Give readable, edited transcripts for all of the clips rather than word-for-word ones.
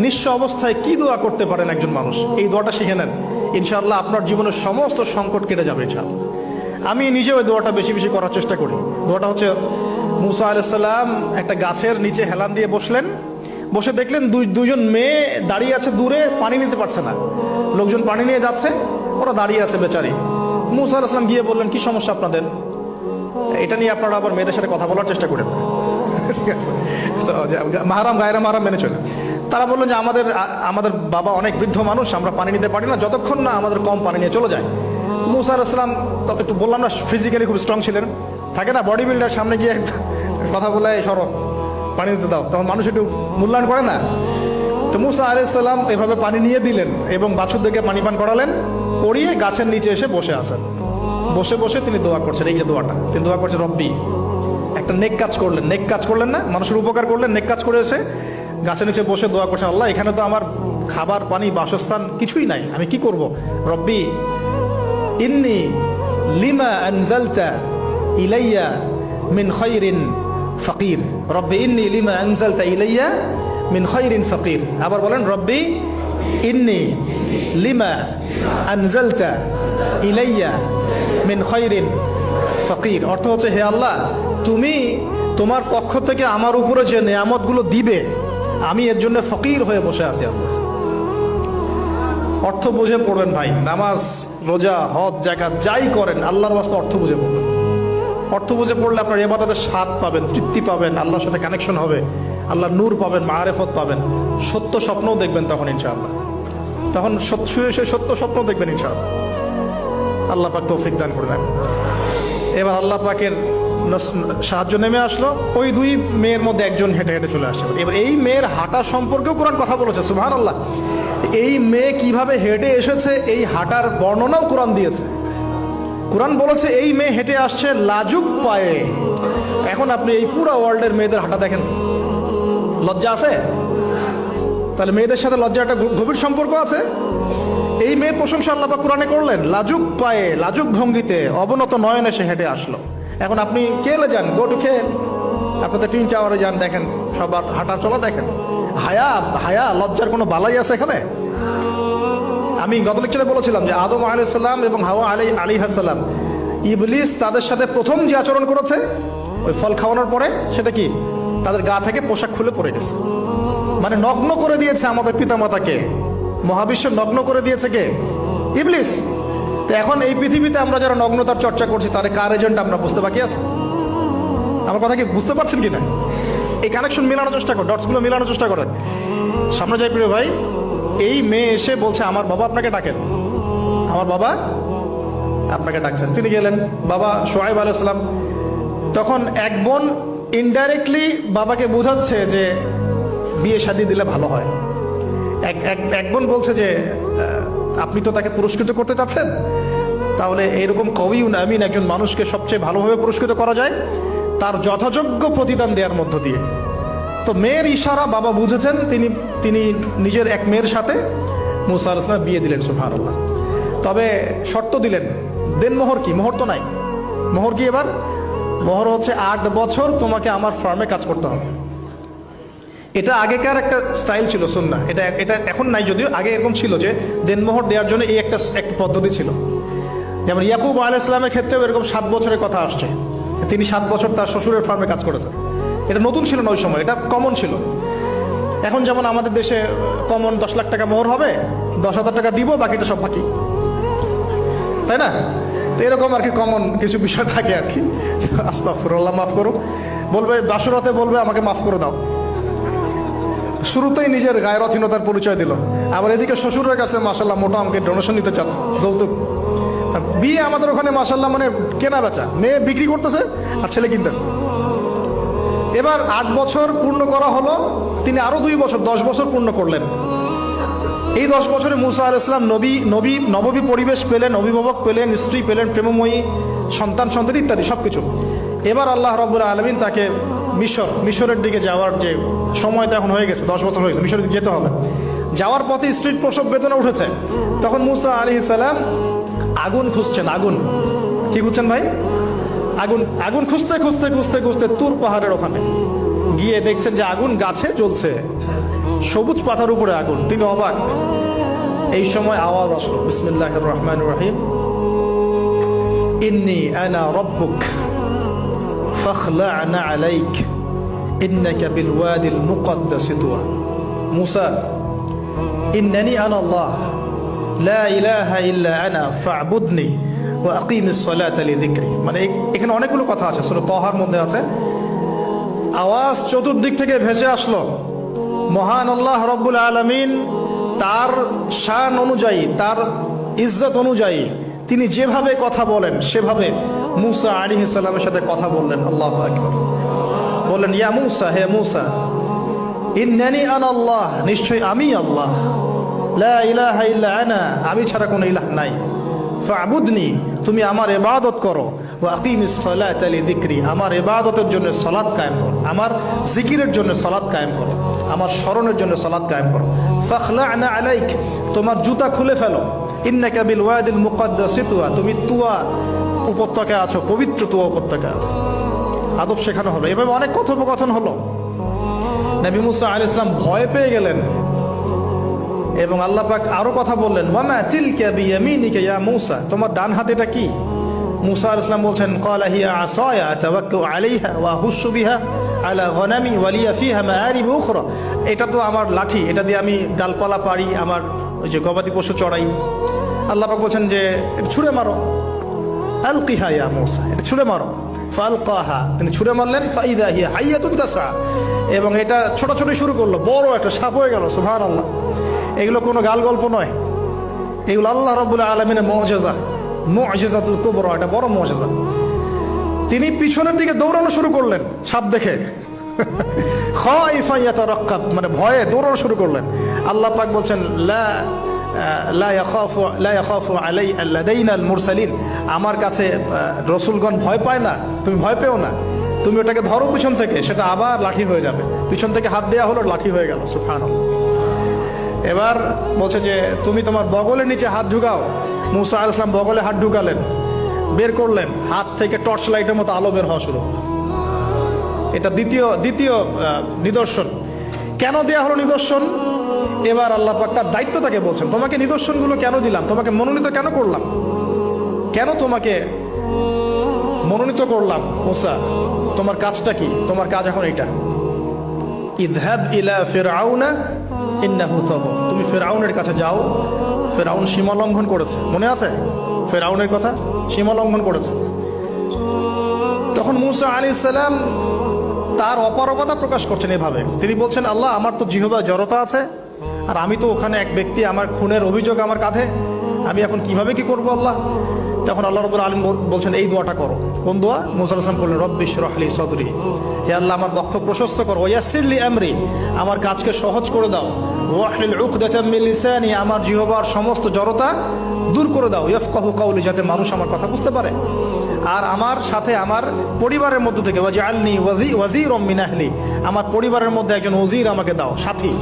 নিঃস্ব অবস্থায় কি দোয়া করতে পারেন একজন মানুষ, এই দোয়াটা শিখে নেন, ইনশাআল্লাহ আপনার জীবনের সমস্ত সংকট কেটে যাবে ইনশাআল্লাহ। আমি নিজেও এই দোয়াটা বেশি বেশি করার চেষ্টা করি। দোয়াটা হচ্ছে, মুসা আলাইহিস সালাম একটা গাছের নিচে হেলান দিয়ে বসলেন, বসে দেখলেন দুইজন মেয়ে দাঁড়িয়ে আছে দূরে, পানি নিতে পারছে না, লোকজন পানি নিয়ে যাচ্ছে, ওরা দাঁড়িয়ে আছে বেচারি। মুসা আলাইহিস সালাম গিয়ে বললেন, কি সমস্যা আপনাদের? এটা নিয়ে আপনারা আবার মেয়েদের সাথে কথা বলার চেষ্টা করেন, ঠিক আছে? তো মাহারাম গায়রা মাহারাম মেনে চলে। তারা বললেন যে আমাদের বাবা অনেক বৃদ্ধ মানুষ, আমরা পানি নিতে পারি না যতক্ষণ না আমাদের কম পানি নিয়ে চলে যায়। মুসা আলাইহিস সালাম একটু বললাম না, ফিজিক্যালি খুব স্ট্রং ছিলেন, থাকে না বডি বিল্ডার, সামনে গিয়ে কথা বলে সরো পানি নিতে দাও, তখন মানুষ একটু মূল্যায়ন করে না। তো মুসা আলাইহিস সালাম এভাবে পানি নিয়ে দিলেন এবং বাছুরদেরকে পানি পান করালেন, করিয়ে গাছের নিচে এসে বসে আছেন। বসে বসে তিনি দোয়া করছেন, এই যে দোয়াটা তিনি দোয়া করছেন, রব্বি, একটা নেক কাজ করলেন, নেক কাজ করলেন না, মানুষের উপকার করলেন, নেক কাজ করে এসে গাছের নিচে বসে দোয়া করছেন, আল্লাহ এখানে তো আমার খাবার পানি বাসস্থান কিছুই নাই, আমি কি করব? রব্বি ইন্নি লিমা আনজালতা ইলাইয়া মিন খায়রিন ফাকির, রব্বি ইন্নি লিমা আনজালতা ইলাইয়া মিন খায়রিন ফাকির। আবার বলেন, রব্বি ইন্নি লিমা আনজালতা ইলাইয়া মিন খায়রিন ফাকির। অর্থ হচ্ছে, হে আল্লাহ, তুমি তোমার পক্ষ থেকে আমার উপরে যে নেয়ামতগুলো দিবে, আমি এর জন্য ফকির হয়ে বসে আছি। আল্লাহ অর্থ বুঝে পড়বেন ভাই, নামাজ রোজা হজ জাকাত যাই করেন আল্লাহর ওয়াস্তে অর্থ বুঝে পড়বেন। অর্থ বুঝে পড়লে আপনার ইবাদতের স্বাদ পাবেন, তৃপ্তি পাবেন, আল্লাহর সাথে কানেকশন হবে, আল্লাহর নূর পাবেন, মাআরিফত পাবেন, সত্য স্বপ্নও দেখবেন তখন ইনশাআল্লাহ। তখন শুয়ে শুয়ে সত্য স্বপ্ন দেখবেন ইনশাআল্লাহ। আল্লাহ পাক তৌফিক দান করবেন। এবার আল্লাহ পাকের সাহায্য নেমে আসলো, ওই দুই মেয়ের মধ্যে একজন হেঁটে হেঁটে চলে আসে। এবার এই মেয়ের হাঁটা সম্পর্কেও কোরআন কথা বলেছে, সুবহানাল্লাহ। এই মেয়ে কিভাবে হেঁটে এসেছে এই হাঁটার বর্ণনাও কোরআন দিয়েছে। কোরআন বলেছে এই মেয়ে হেঁটে আসছে লাজুক পায়ে। এখন আপনি এই পুরো ওয়ার্ল্ডের মেয়েদের হাঁটা দেখেন, লজ্জা আছে? তাহলে মেয়েদের সাথে লজ্জার একটা গভীর সম্পর্ক আছে। এই মেয়ে প্রশংসা আল্লাহ পাক কোরআনে করলেন, লাজুক পায়ে লাজুক ভঙ্গিতে অবনত নয়নে সে হেঁটে আসলো। এখন আপনি কেলে যান, গো টু খেল, আপনাদের টুইন টাওয়ারে যান, দেখেন সবার হাঁটা চলা দেখেন। হায়া লজ্জার কোনো বালাই আছে এখানে? আমি গত লেকচারে বলেছিলাম যে আদম আলাইহিস সালাম এবং হাওয়া আলাইহিস সালাম, ইবলিস তাদের সাথে প্রথম যে আচরণ করেছে ওই ফল খাওয়ানোর পরে, সেটা কি? তাদের গা থেকে পোশাক খুলে পড়ে গেছে, মানে নগ্ন করে দিয়েছে আমাদের পিতামাতাকে, মহাবিশ্ব নগ্ন করে দিয়েছে কে? ইবলিস। তো এখন এই পৃথিবীতে আমরা যারা নগ্নতার চর্চা করছি, তার কার এজেন্ট আমরা বুঝতে বাকি আছে? আমার কথা কি বুঝতে পারছেন কিনা? এই কানেকশন মেলানোর চেষ্টা করেন, ডটসগুলো মেলানোর চেষ্টা করেন। সামনে যাই প্রিয় ভাই, এই মেয়ে এসে বলছে, আমার বাবা আপনাকে ডাকেন, আমার বাবা আপনাকে ডাকছেন। তিনি গেলেন, বাবা শুআয়ব আলাইহিস সালাম। তখন এক বোন ইনডাইরেক্টলি বাবাকে বোঝাচ্ছে যে বিয়ে শাদী দিলে ভালো হয়। এক বোন বলছে যে আপনি তো তাকে পুরস্কৃত করতে চাচ্ছেন, তাহলে এইরকম কবিউন আমিন একজন মানুষকে সবচেয়ে ভালোভাবে পুরস্কৃত করা যায় তার যথাযোগ্য প্রতিদান দেওয়ার মধ্য দিয়ে। তো মেয়ের ইশারা বাবা বুঝেছেন, তিনি নিজের এক মেয়ের সাথে মুসা আলাইহিস সালাম বিয়ে দিলেন, সুবহানাল্লাহ। তবে শর্ত দিলেন, দেন মোহর কি? মোহর তো নাই। মোহর কি এবার? মোহর হচ্ছে 8 বছর তোমাকে আমার ফার্মে কাজ করতে হবে। এটা আগেকার একটা স্টাইল ছিল, সুন্নাহ। এটা এখন নাই যদিও, আগে এরকম ছিল যে দেনমোহর দেওয়ার জন্য এই একটা পদ্ধতি ছিল। যেমন ইয়াকুব আলাইহিস সালামের ক্ষেত্রেও এরকম 7 বছরের কথা আসছে, তিনি 7 বছর তার শ্বশুরের ফার্মে কাজ করেছেন। এটা নতুন ছিল না ওই সময়, এটা কমন ছিল। এখন যেমন আমাদের দেশে কমন 10 লাখ টাকা মোহর হবে, 10,000 টাকা দিব, বাকিটা সব বাকি, তাই না? তো এরকম আর কি কমন কিছু বিষয় থাকে আর কি। আস্তাগফিরুল্লাহ, মাফ করো। বলবে বাসুরাতে, বলবে আমাকে মাফ করে দাও। শুরুতেই নিজের গায়রথহীনতার পরিচয় দিল। আবার এদিকে শ্বশুরের কাছে মাশাল্লাহ মোটা আমাকে ডোনেশন নিতে চাচ্ছে, যৌতুক। বিয়ে আমাদের ওখানে মাশাল্লাহ মানে কেনা বেচা, মেয়ে বিক্রি করতেছে আর ছেলে কিনতেছে। এবার 8 বছর পূর্ণ করা হলো, তিনি আরো 2 বছর 10 বছর পূর্ণ করলেন। এই 10 বছরে মুসা আলাইহিস সালাম নববী পরিবেশ পেলেন, অভিভাবক পেলেন, স্ত্রী পেলেন, প্রেমময়ী সন্তান ইত্যাদি সবকিছু। এবার আল্লাহ রাব্বুল আলামিন তাকে মিশরের দিকে যাওয়ার যে সময়টা এখন হয়ে গেছে, 10 বছর হয়ে গেছে, মিশরের দিকে যেতে হবে। যাওয়ার পথে স্ত্রীর প্রসব বেদনা উঠেছে। তখন মুসা আলাইহিস সালাম আগুন খুঁজছেন। আগুন কি খুঁজছেন ভাই? আগুন খুঁজতে খুঁজতে তুর পাহাড়ের ওখানে গিয়ে দেখছেন যে আগুন গাছে জ্বলছে, সবুজ পাতার উপরে আগুন, তিনি অবাক। এই সময় আওয়াজ আসলো, বিসমিল্লাহির রহমানির রহিম, ইন্নী আনা রাব্বুক ফাখলা'না আলাইক ইন্নাকা বিল ওয়াদিল মুকদ্দাস তুয়া। মুসা, ইন্নানি আনা আল্লাহ লা ইলাহা ইল্লা আনা ফা'বুদনি ওয়া আকিমিস সালাতা লিযিকরি। মানে এখানে অনেকগুলো কথা আছে, সূরা তাহার মধ্যে আছে। আওয়াজ চতুর্দিক থেকে ভেসে আসলো, মহান আল্লাহ রব্বুল আলামিন তার শান অনুযায়ী, তার ইজ্জত অনুযায়ী তিনি যেভাবে কথা বলেন সেভাবে মুসা আলাইহিস সালামের সাথে কথা বললেন। আল্লাহু আকবার। বললেন, ইয়া মুসা, হে মুসা, ইন্নানি আনা আল্লাহ, নিশ্চয় আমি আল্লাহ, লা ইলাহা ইল্লা আনা, আমি ছাড়া কোনো ইলাহ নাই, ফা'বুদনি, তুমি আমার ইবাদত করো, ওয়া আকিমিস সালাতা লিযিকরি, আমার ইবাদতের জন্য সালাত কায়েম করো, আমার জিকিরের জন্য সালাত কায়েম করো, আমার স্মরণের জন্য সালাত কায়েম করো। ফাখলা'না আলাইক, তোমার জুতা খুলে ফেলো, ইন্নাকা বিল ওয়াদিল মুকদ্দাস তুয়া, তুমি তুয়া উপত্যকায় আছো, পবিত্র তুয়া উপত্যকায় আছো। আদব শেখানো হলো, এভাবে অনেক কথোপকথন হলো। নবী মুসা আলাইহিস সালাম ভয় পেয়ে গেলেন এবং আল্লাহ পাক আরো কথা বললেন, ওয়ামা তিলকা বিয়ামিনিকা ইয়া মুসা, তোমার ডান হাতে এটা কি? মুসা আলাইহিস সালাম বলছেন, ক্বালা হিয়া আসায়া আতাওয়াক্কাউ আলাইহা ওয়া আহুশু বিহা আলা গনামি ওয়া লিয়া ফিহা মাআরিব উখরা, এটা তো আমার লাঠি, এটা দিয়ে আমি ডালপালা পারি, আমার ওই যে গবাদি পশু চড়াই। আল্লাহ পাক বলছেন যে ছুঁড়ে মারো, আলকিহা ইয়া মুসা, এটা ছুঁড়ে মারো। ফালকাহা, তিনি ছুঁড়ে মারলেন, ফাইদা হিয়া হাইয়াতুন তাসা, এবং এটা ছোটাছুটি শুরু করলো, বড় একটা সাপ হয়ে গেল। সুবহানাল্লাহ। এগুলো কোনো গাল গল্প নয়, এগুলো আল্লাহ রাব্বুল আলামিনের মুআজিজা, মুআজিজাতুল কুবরা, এটা বড় মুআজিজা। তিনি পিছনের দিকে দৌড়ানো শুরু করলেন সাপ দেখে, খাইফা ইয়াতারাক্কাব, মানে ভয়ে দৌড়ানো শুরু করলেন। আল্লাহ পাক বলছেন, লা ইয়াখাফু লাদাইনাল মুরসালিন, আমার কাছে রসুলগণ ভয় পায় না, তুমি ভয় পেও না, তুমি ওটাকে ধরো পিছন থেকে, সেটা আবার লাঠি হয়ে যাবে। পিছন থেকে হাত দেওয়া হলো, লাঠি হয়ে গেল। সুবহানাল্লাহ। এবার বলছে যে তুমি তোমার বগলের নিচে হাত ঢুকাও। মুসা আলাইহিস সালাম বগলে হাত ঢুকালেন, বের করলেন, হাত থেকে টর্চ লাইটের মতো আলো বের হওয়া শুরু। এটা দ্বিতীয় নিদর্শন। কেন দেয়া হলো নিদর্শন? এবার আল্লাহ পাক তার দায়িত্বটাকে বলছেন, তোমাকে নিদর্শনগুলো কেন দিলাম, তোমাকে মনোনীত কেন করলাম, কেন তোমাকে মনোনীত করলাম মুসা, তোমার কাজটা কি? তোমার কাজ এখন এটা, ইযহাব ইলা ফিরআউনা ইন্নাহু তাগা, তুমি ফিরআউনের কাছে যাও। ফিরআউন সীমা লঙ্ঘন করেছে, মনে আছে ফিরআউনের কথা? সীমা লঙ্ঘন করেছে। তখন মুসা আলাইহিস সালাম তার অপারগতা প্রকাশ করছেন এভাবে, তিনি বলছেন, আল্লাহ, আমার তো জিহ্বায় জড়তা আছে, আর আমি তো ওখানে এক ব্যক্তি, আমার খুনের অভিযোগ আমার কাঁধে, আমি এখন কিভাবে কি করবো আল্লাহ? তখন আল্লাহ রাব্বুল আলামিন বলছেন, এই দোয়াটা করো। কোন দোয়া? মুসা আলাইহিস সালাম বললেন, রব্বি ইশরাহ লি সাদরি, হে আল্লাহ, আমার বক্ষ প্রশস্ত করো, ওয়াসসির লি আমরি, আমার কাজকে সহজ করে দাও, ওয়াহলিল উকদাতাম মিন লিসানি, আমার জিহ্বার সমস্ত জড়তা দূর করে দাও, ইয়াফকাহু কাওলি, যাতে মানুষ আমার কথা বুঝতে পারে। আর আমার সাথে আমার পরিবারের মধ্য থেকে ওয়াজআলনি ওয়াজিরাম মিন আহলি, আমার পরিবারের মধ্যে একজন ওজির আমাকে দাও, সাথী।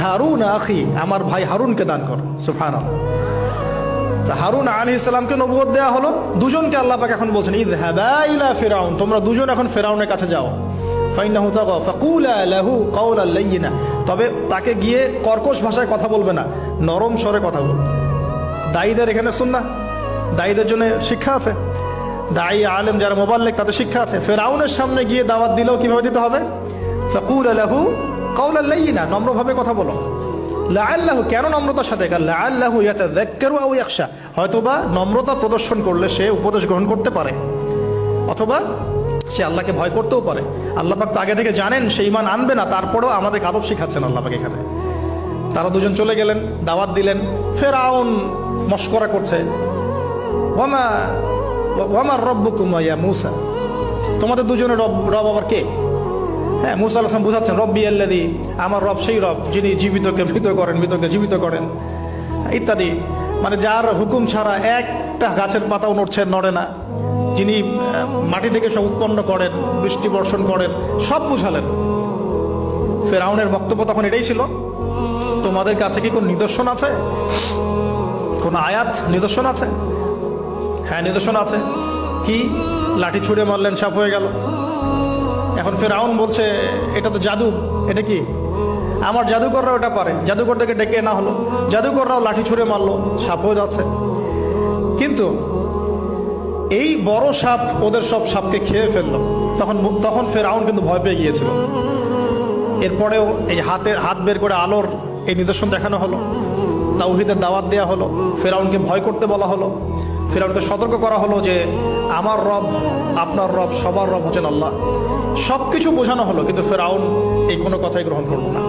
হারুন আখি, আমার ভাই হারুনকে দান কর। সুবহানাল্লাহ। হারুন আলাইহিস সালামকে নবুয়ত দেয়া হলো, দুজনকে আল্লাহ পাক এখন বলছেন, ইযহাবা ইলা ফিরআউন, তোমরা দুজন এখন ফিরআউনের কাছে যাও। ফাইন্নাহু তাগা ফাকুলা লাহু কাওলান লাইয়িনা, তবে তাকে গিয়ে কর্কশ ভাষায় কথা বলবে না, নরম স্বরে কথা বলবে। দায়ীদের এখানে সুন্নাহ, দায়ীদের জন্য শিক্ষা আছে, দায়ী আলেম যারা মুবাল্লিগ তাদের শিক্ষা আছে। ফিরআউনের সামনে গিয়ে দাওয়াত দিলেও কিভাবে দিতে হবে? ফাকুলা লাহু কাওলান লাইয়িনা, নম্রভাবে কথা বলো। লাআল্লাহু, কেন নম্রতার সাথে? লাআল্লাহু ইয়াতাযাক্কারু আও ইয়াখশা, হয়তোবা নম্রতা প্রদর্শন করলে সে উপদেশ গ্রহণ করতে পারে, অথবা সে আল্লাহকে ভয় করতেও পারে। আল্লাহ পাক তো আগে থেকে জানেন সে ঈমান আনবে না, তারপরেও আমাদের আদব শিখাচ্ছেন আল্লাহ পাক এখানে। তারা দুজন চলে গেলেন, দাওয়াত দিলেন। ফিরআউন মশকরা করছে, ওয়ামা রব্বুকুম ইয়া মুসা, তোমাদের দুজনের রব আবার কে? হ্যাঁ, মুসা আলাইহিস সালাম বুঝাচ্ছেন, রব্বি আল্লাযী, আমার রব সেই রব যিনি জীবিতকে মৃত করেন, মৃতকে জীবিত করেন, ইত্যাদি। মানে যার হুকুম ছাড়া একটা গাছের পাতাও নড়ে না, যিনি মাটি থেকে সব উৎপন্ন করেন, বৃষ্টি বর্ষণ করেন, সব বুঝালেন। ফিরআউনের বক্তব্য তখন এটাই ছিল, তোমাদের কাছে কি কোন নিদর্শন আছে, কোন আয়াত নিদর্শন আছে? হ্যাঁ, নিদর্শন আছে। কি? লাঠি ছুঁড়ে মারলেন, সাপ হয়ে গেল। এখন ফিরআউন বলছে, এটা তো জাদু, এটা কি? আমার জাদুকররা ওটা পারে, জাদুকরদেরকে ডেকে না হলো, জাদুকররাও লাঠি ছুঁড়ে মারলো, সাপ হয়ে যাচ্ছে। কিন্তু এই বড় সাপ ওদের সব সাপকে খেয়ে ফেললো। তখন ফেরাউন কিন্তু ভয় পেয়ে গিয়েছিল। এরপরেও এই হাত বের করে আলোর এই নিদর্শন দেখানো হলো, তাওহীদের দাওয়াত দেওয়া হলো, ফেরাউনকে ভয় করতে বলা হলো, ফেরাউনকে সতর্ক করা হলো যে আমার রব, আপনার রব, সবার রব হচ্ছেন আল্লাহ। সবকিছু বোঝানো হলো, কিন্তু ফেরাউন এই কোনো কথাই গ্রহণ করলো না।